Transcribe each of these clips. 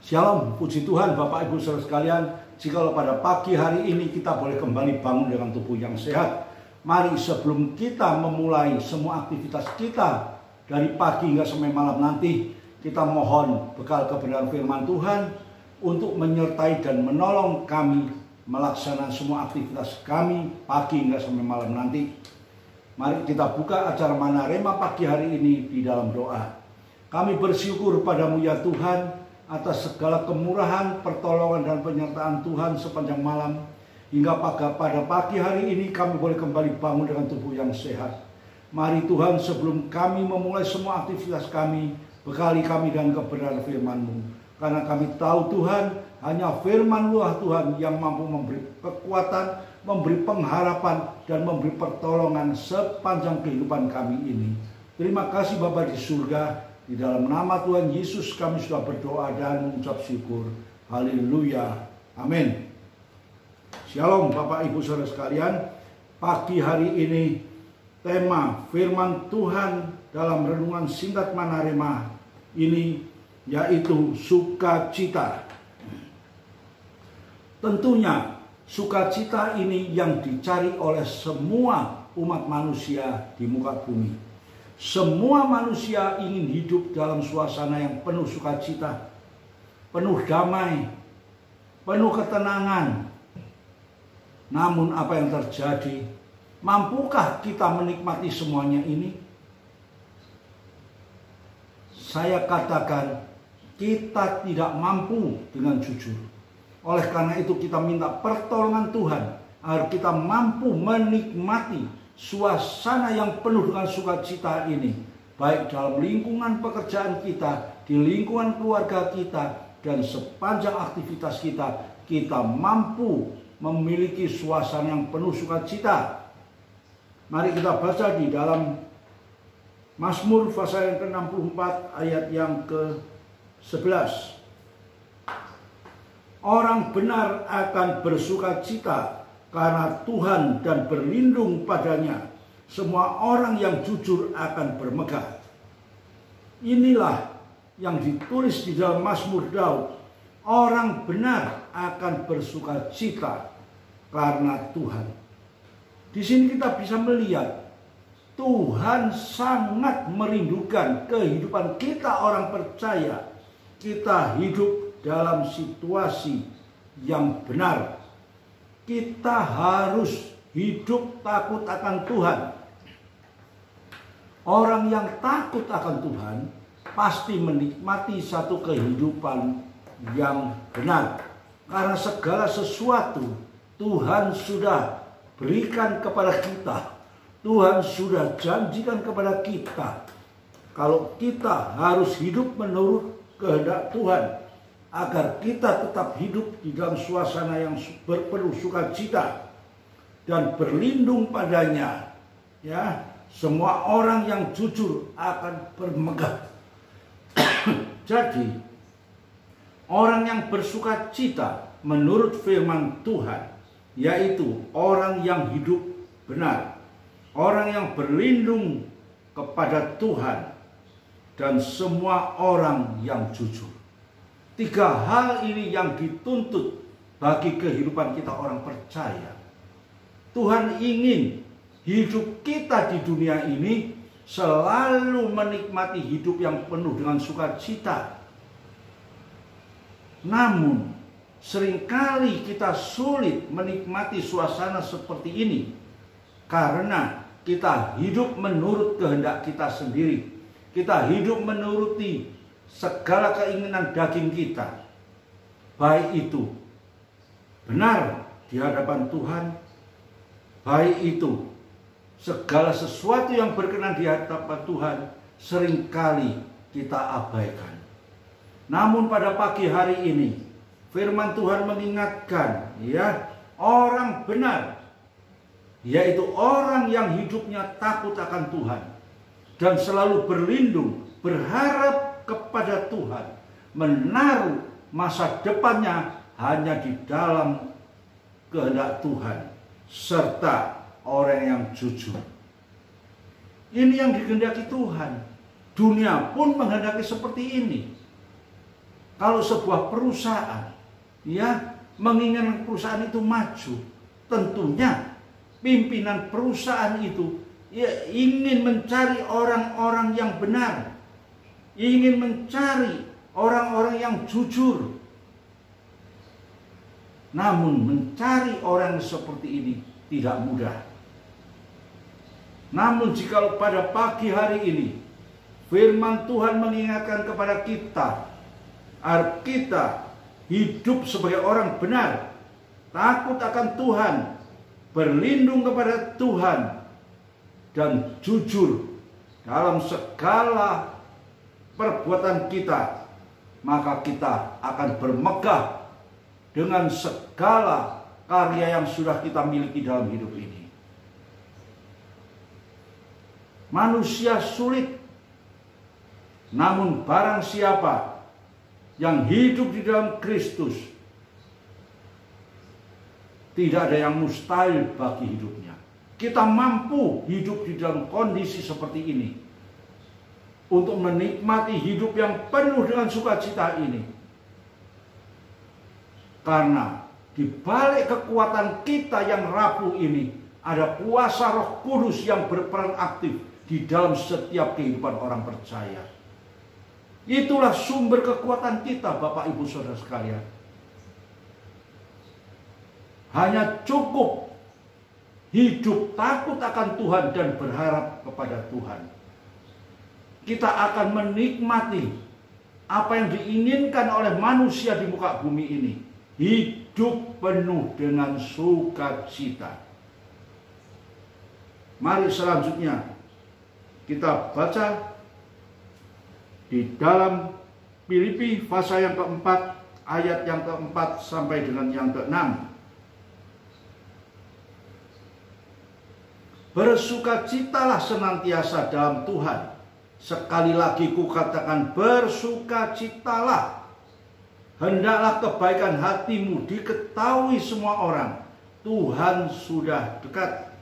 Shalom, puji Tuhan Bapak Ibu Saudara sekalian. Jikalau pada pagi hari ini kita boleh kembali bangun dengan tubuh yang sehat, mari sebelum kita memulai semua aktivitas kita dari pagi hingga sampai malam nanti, kita mohon bekal kebenaran firman Tuhan untuk menyertai dan menolong kami melaksanakan semua aktivitas kami pagi hingga sampai malam nanti. Mari kita buka acara Mana Rema pagi hari ini di dalam doa. Kami bersyukur padamu ya Tuhan atas segala kemurahan, pertolongan dan penyertaan Tuhan sepanjang malam. Hingga pada pagi hari ini kami boleh kembali bangun dengan tubuh yang sehat. Mari Tuhan, sebelum kami memulai semua aktivitas kami, bekali kami dengan kebenaran firman-Mu. Karena kami tahu Tuhan, hanya firman-Mu lah Tuhan yang mampu memberi kekuatan, memberi pengharapan dan memberi pertolongan sepanjang kehidupan kami ini. Terima kasih Bapa di surga. Di dalam nama Tuhan Yesus kami sudah berdoa dan mengucap syukur. Haleluya. Amin. Shalom Bapak Ibu Saudara sekalian. Pagi hari ini tema firman Tuhan dalam renungan singkat Mana Rema ini yaitu sukacita. Tentunya sukacita ini yang dicari oleh semua umat manusia di muka bumi. Semua manusia ingin hidup dalam suasana yang penuh sukacita, penuh damai, penuh ketenangan. Namun apa yang terjadi? Mampukah kita menikmati semuanya ini? Saya katakan kita tidak mampu dengan jujur. Oleh karena itu kita minta pertolongan Tuhan agar kita mampu menikmati suasana yang penuh dengan sukacita ini, baik dalam lingkungan pekerjaan kita, di lingkungan keluarga kita, dan sepanjang aktivitas kita, kita mampu memiliki suasana yang penuh sukacita. Mari kita baca di dalam Mazmur pasal yang ke-64 ayat yang ke-11. Orang benar akan bersukacita karena Tuhan dan berlindung padanya. Semua orang yang jujur akan bermegah. Inilah yang ditulis di dalam Mazmur Daud. Orang benar akan bersukacita karena Tuhan. Di sini kita bisa melihat Tuhan sangat merindukan kehidupan kita orang percaya. Kita hidup dalam situasi yang benar. Kita harus hidup takut akan Tuhan. Orang yang takut akan Tuhan pasti menikmati satu kehidupan yang benar. Karena segala sesuatu Tuhan sudah berikan kepada kita. Tuhan sudah janjikan kepada kita. Kalau kita harus hidup menurut kehendak Tuhan, agar kita tetap hidup di dalam suasana yang berpenuh sukacita dan berlindung padanya, ya, semua orang yang jujur akan bermegah. Jadi orang yang bersukacita menurut firman Tuhan yaitu orang yang hidup benar, orang yang berlindung kepada Tuhan, dan semua orang yang jujur. Tiga hal ini yang dituntut bagi kehidupan kita orang percaya. Tuhan ingin hidup kita di dunia ini selalu menikmati hidup yang penuh dengan sukacita. Namun seringkali kita sulit menikmati suasana seperti ini karena kita hidup menurut kehendak kita sendiri. Kita hidup menuruti segala keinginan daging kita, baik itu benar di hadapan Tuhan, baik itu segala sesuatu yang berkenan di hadapan Tuhan, seringkali kita abaikan. Namun pada pagi hari ini, firman Tuhan mengingatkan, ya, orang benar, yaitu orang yang hidupnya takut akan Tuhan dan selalu berlindung, berharap kepada Tuhan, menaruh masa depannya hanya di dalam kehendak Tuhan, serta orang yang jujur. Ini yang dikehendaki Tuhan. Dunia pun menghendaki seperti ini. Kalau sebuah perusahaan ya menginginkan perusahaan itu maju, tentunya pimpinan perusahaan itu ya ingin mencari orang-orang yang benar, ingin mencari orang-orang yang jujur. Namun mencari orang seperti ini tidak mudah. Namun jikalau pada pagi hari ini firman Tuhan mengingatkan kepada kita agar kita hidup sebagai orang benar, takut akan Tuhan, berlindung kepada Tuhan, dan jujur dalam segala perbuatan kita, maka kita akan bermegah dengan segala karya yang sudah kita miliki dalam hidup ini. Manusia sulit, namun barang siapa yang hidup di dalam Kristus, tidak ada yang mustahil bagi hidupnya. Kita mampu hidup di dalam kondisi seperti ini untuk menikmati hidup yang penuh dengan sukacita ini. Karena di balik kekuatan kita yang rapuh ini ada kuasa Roh Kudus yang berperan aktif di dalam setiap kehidupan orang percaya. Itulah sumber kekuatan kita, Bapak Ibu Saudara sekalian. Hanya cukup hidup takut akan Tuhan dan berharap kepada Tuhan. Kita akan menikmati apa yang diinginkan oleh manusia di muka bumi ini. Hidup penuh dengan sukacita. Mari selanjutnya kita baca di dalam Filipi pasal yang keempat, ayat yang keempat sampai dengan yang keenam. Bersukacitalah senantiasa dalam Tuhan. Sekali lagi kukatakan, bersukacitalah. Hendaklah kebaikan hatimu diketahui semua orang. Tuhan sudah dekat.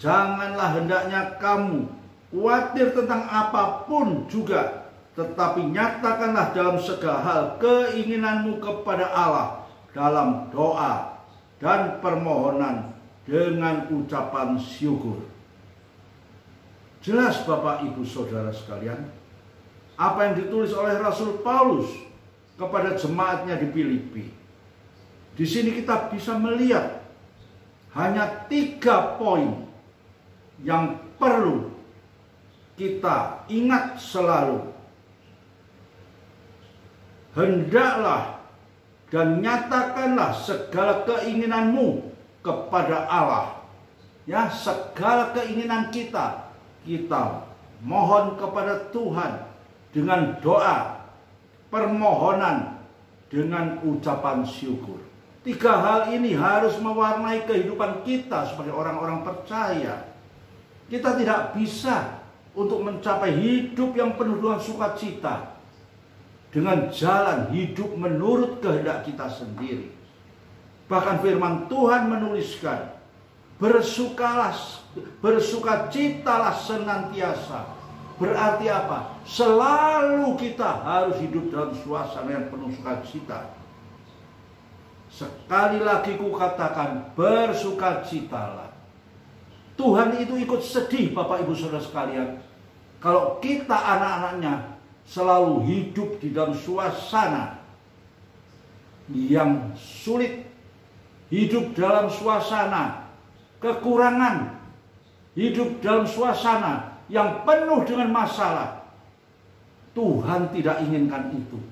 Janganlah hendaknya kamu khawatir tentang apapun juga, tetapi nyatakanlah dalam segala hal keinginanmu kepada Allah dalam doa dan permohonan dengan ucapan syukur. Jelas Bapak Ibu Saudara sekalian, apa yang ditulis oleh Rasul Paulus kepada jemaatnya di Filipi. Di sini kita bisa melihat hanya 3 poin yang perlu kita ingat selalu. Hendaklah dan nyatakanlah segala keinginanmu kepada Allah. Ya, segala keinginan kita mohon kepada Tuhan dengan doa, permohonan, dengan ucapan syukur. 3 hal ini harus mewarnai kehidupan kita sebagai orang-orang percaya. Kita tidak bisa untuk mencapai hidup yang penuh dengan sukacita dengan jalan hidup menurut kehendak kita sendiri. Bahkan firman Tuhan menuliskan, bersukacitalah senantiasa. Berarti apa? Selalu kita harus hidup dalam suasana yang penuh sukacita. Sekali lagi kukatakan, bersukacitalah. Tuhan itu ikut sedih, Bapak Ibu Saudara sekalian, kalau kita anak-anaknya selalu hidup di dalam suasana yang sulit, hidup dalam suasana kekurangan, hidup dalam suasana yang penuh dengan masalah. Tuhan tidak inginkan itu.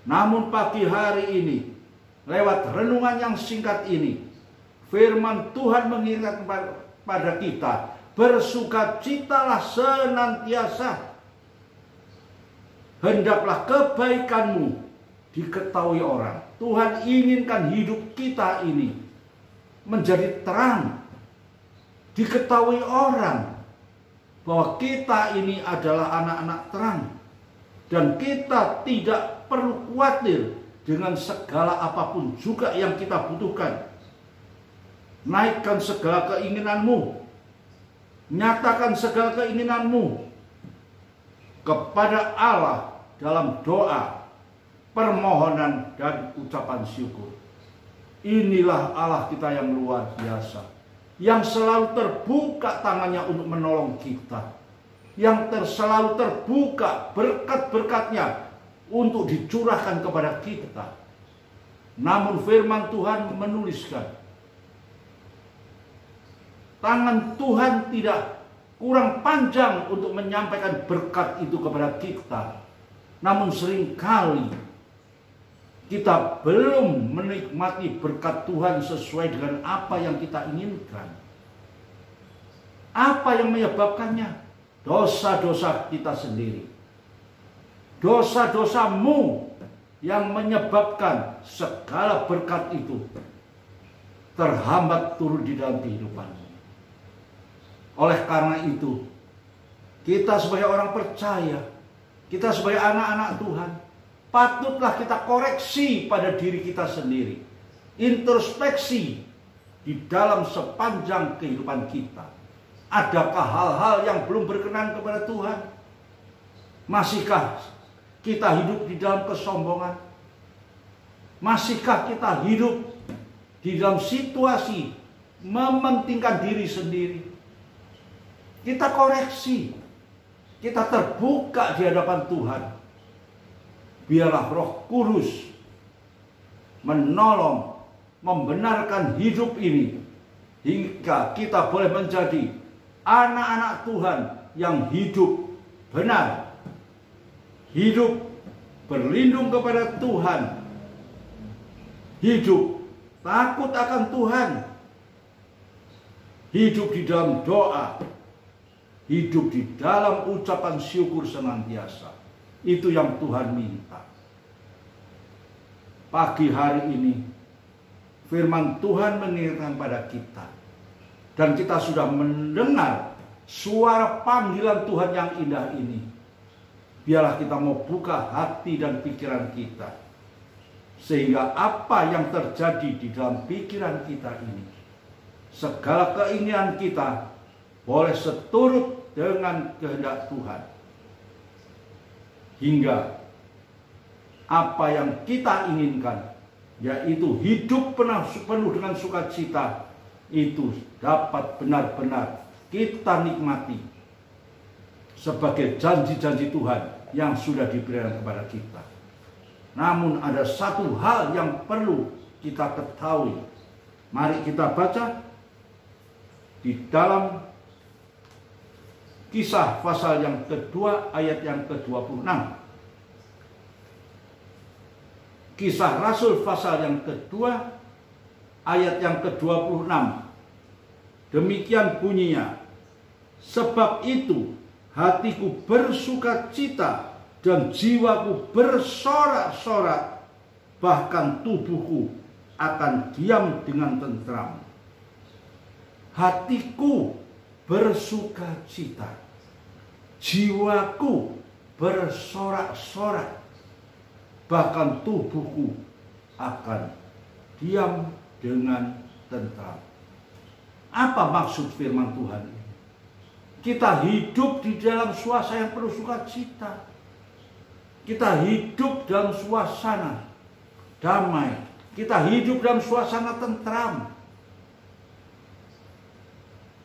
Namun pagi hari ini, lewat renungan yang singkat ini, firman Tuhan mengingatkan pada kita, bersukacitalah senantiasa. Hendaklah kebaikanmu diketahui orang. Tuhan inginkan hidup kita ini menjadi terang, diketahui orang bahwa kita ini adalah anak-anak terang, dan kita tidak perlu khawatir dengan segala apapun juga yang kita butuhkan. Naikkan segala keinginanmu, nyatakan segala keinginanmu kepada Allah dalam doa permohonan dan ucapan syukur. Inilah Allah kita yang luar biasa, yang selalu terbuka tangannya untuk menolong kita, yang selalu terbuka berkat-berkatnya untuk dicurahkan kepada kita. Namun firman Tuhan menuliskan, tangan Tuhan tidak kurang panjang untuk menyampaikan berkat itu kepada kita. Namun seringkali kita belum menikmati berkat Tuhan sesuai dengan apa yang kita inginkan. Apa yang menyebabkannya? Dosa-dosa kita sendiri. Dosa-dosamu yang menyebabkan segala berkat itu terhambat turun di dalam kehidupanmu. Oleh karena itu, kita sebagai orang percaya, kita sebagai anak-anak Tuhan, patutlah kita koreksi pada diri kita sendiri. Introspeksi di dalam sepanjang kehidupan kita. Adakah hal-hal yang belum berkenan kepada Tuhan? Masihkah kita hidup di dalam kesombongan? Masihkah kita hidup di dalam situasi mementingkan diri sendiri? Kita koreksi, kita terbuka di hadapan Tuhan. Biarlah Roh Kudus menolong, membenarkan hidup ini, hingga kita boleh menjadi anak-anak Tuhan yang hidup benar, hidup berlindung kepada Tuhan, hidup takut akan Tuhan, hidup di dalam doa, hidup di dalam ucapan syukur senantiasa. Itu yang Tuhan minta. Pagi hari ini firman Tuhan mengingatkan pada kita, dan kita sudah mendengar suara panggilan Tuhan yang indah ini. Biarlah kita mau buka hati dan pikiran kita, sehingga apa yang terjadi di dalam pikiran kita ini, segala keinginan kita boleh seturut dengan kehendak Tuhan, hingga apa yang kita inginkan, yaitu hidup penuh dengan sukacita, itu dapat benar-benar kita nikmati sebagai janji-janji Tuhan yang sudah diberikan kepada kita. Namun ada satu hal yang perlu kita ketahui. Mari kita baca di dalam Kisah pasal yang kedua ayat yang ke-26. Kisah Rasul pasal yang kedua ayat yang ke-26. Demikian bunyinya, sebab itu hatiku bersuka cita dan jiwaku bersorak-sorak, bahkan tubuhku akan diam dengan tentram. Hatiku bersuka cita, jiwaku bersorak-sorak, bahkan tubuhku akan diam dengan tentram. Apa maksud firman Tuhan ini? Kita hidup di dalam suasana yang penuh sukacita. Kita hidup dalam suasana damai. Kita hidup dalam suasana tentram.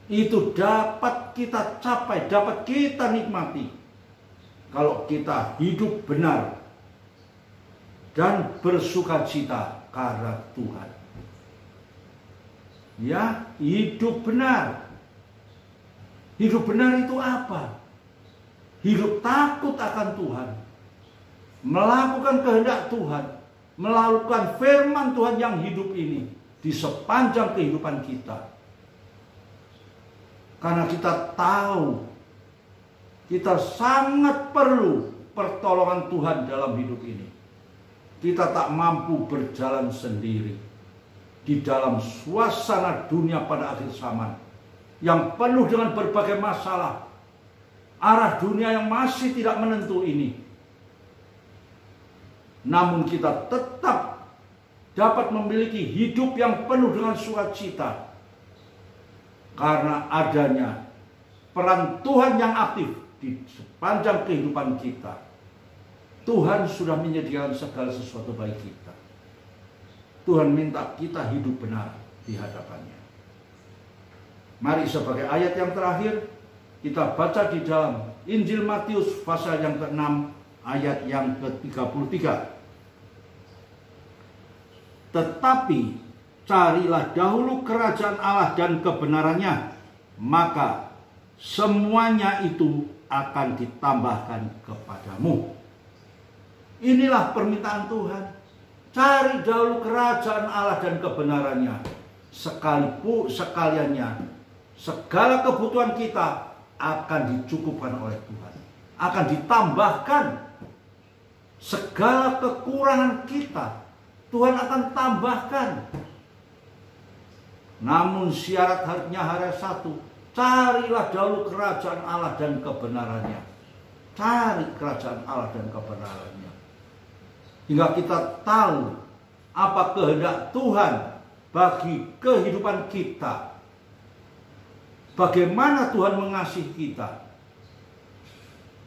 Itu dapat kita capai, dapat kita nikmati kalau kita hidup benar dan bersukacita karena Tuhan. Ya, hidup benar. Hidup benar itu apa? Hidup takut akan Tuhan, melakukan kehendak Tuhan, melakukan firman Tuhan yang hidup ini di sepanjang kehidupan kita. Karena kita tahu kita sangat perlu pertolongan Tuhan dalam hidup ini. Kita tak mampu berjalan sendiri di dalam suasana dunia pada akhir zaman yang penuh dengan berbagai masalah. Arah dunia yang masih tidak menentu ini. Namun kita tetap dapat memiliki hidup yang penuh dengan sukacita, karena adanya peran Tuhan yang aktif di sepanjang kehidupan kita. Tuhan sudah menyediakan segala sesuatu bagi kita. Tuhan minta kita hidup benar di hadapannya. Mari sebagai ayat yang terakhir kita baca di dalam Injil Matius pasal yang ke-6 ayat yang ke-33. Tetapi carilah dahulu kerajaan Allah dan kebenarannya, maka semuanya itu akan ditambahkan kepadamu. Inilah permintaan Tuhan. Cari dahulu kerajaan Allah dan kebenarannya. Sekaliannya segala kebutuhan kita akan dicukupkan oleh Tuhan. Akan ditambahkan segala kekurangan kita. Tuhan akan tambahkan. Namun syaratnya hanya satu. Carilah dahulu kerajaan Allah dan kebenarannya. Cari kerajaan Allah dan kebenarannya. Hingga kita tahu apa kehendak Tuhan bagi kehidupan kita. Bagaimana Tuhan mengasihi kita.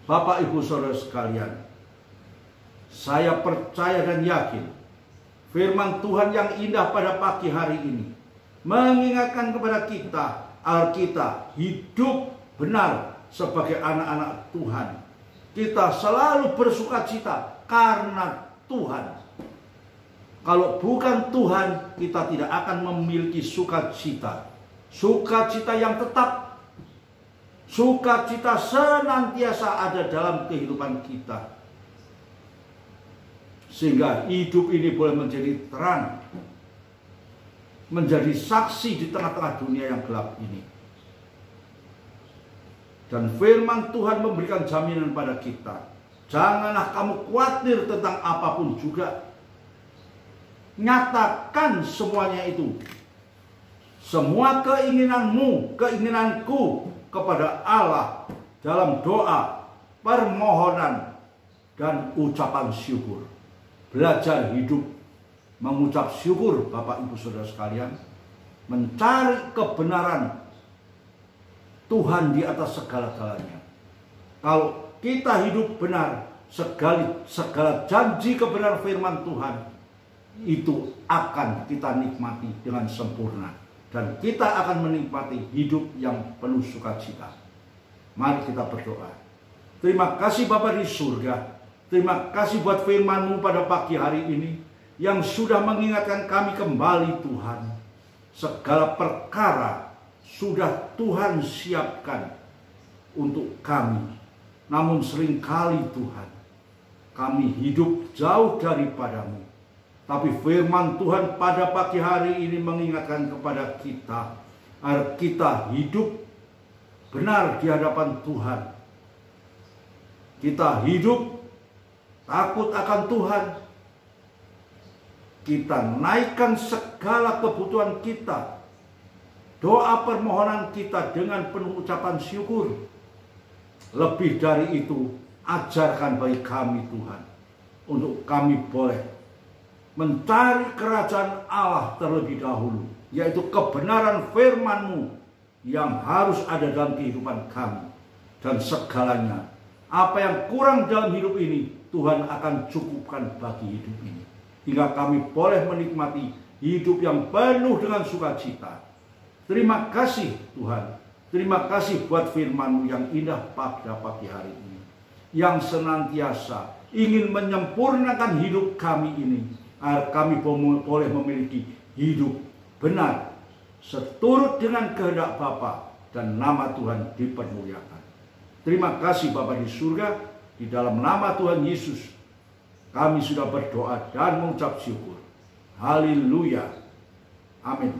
Bapak, Ibu, Saudara sekalian, saya percaya dan yakin firman Tuhan yang indah pada pagi hari ini mengingatkan kepada kita agar kita hidup benar sebagai anak-anak Tuhan. Kita selalu bersukacita karena Tuhan. Kalau bukan Tuhan, kita tidak akan memiliki sukacita. Sukacita yang tetap. Sukacita senantiasa ada dalam kehidupan kita. Sehingga hidup ini boleh menjadi terang. Menjadi saksi di tengah-tengah dunia yang gelap ini. Dan firman Tuhan memberikan jaminan pada kita. Janganlah kamu khawatir tentang apapun juga. Nyatakan semuanya itu. Semua keinginanmu, keinginanku kepada Allah dalam doa, permohonan, dan ucapan syukur. Belajar hidup mengucap syukur, Bapak, Ibu, Saudara sekalian. Mencari kebenaran Tuhan di atas segala-galanya. Kalau kita hidup benar, segala janji kebenaran firman Tuhan itu akan kita nikmati dengan sempurna. Dan kita akan menikmati hidup yang penuh sukacita. Mari kita berdoa. Terima kasih Bapa di surga. Terima kasih buat firman-Mu pada pagi hari ini yang sudah mengingatkan kami kembali, Tuhan. Segala perkara sudah Tuhan siapkan untuk kami. Namun seringkali Tuhan, kami hidup jauh daripadamu. Tapi firman Tuhan pada pagi hari ini mengingatkan kepada kita agar kita hidup benar di hadapan Tuhan. Kita hidup takut akan Tuhan. Kita naikkan segala kebutuhan kita. Doa permohonan kita dengan penuh ucapan syukur. Lebih dari itu, ajarkan bagi kami Tuhan, untuk kami boleh mencari kerajaan Allah terlebih dahulu, yaitu kebenaran firman-Mu yang harus ada dalam kehidupan kami. Dan segalanya, apa yang kurang dalam hidup ini, Tuhan akan cukupkan bagi hidup ini. Hingga kami boleh menikmati hidup yang penuh dengan sukacita. Terima kasih Tuhan. Terima kasih buat firman-Mu yang indah pada pagi hari ini. Yang senantiasa ingin menyempurnakan hidup kami ini. Agar kami boleh memiliki hidup benar. Seturut dengan kehendak Bapa. Dan nama Tuhan dipermuliakan. Terima kasih Bapa di surga. Di dalam nama Tuhan Yesus. Kami sudah berdoa dan mengucap syukur. Haleluya. Amin.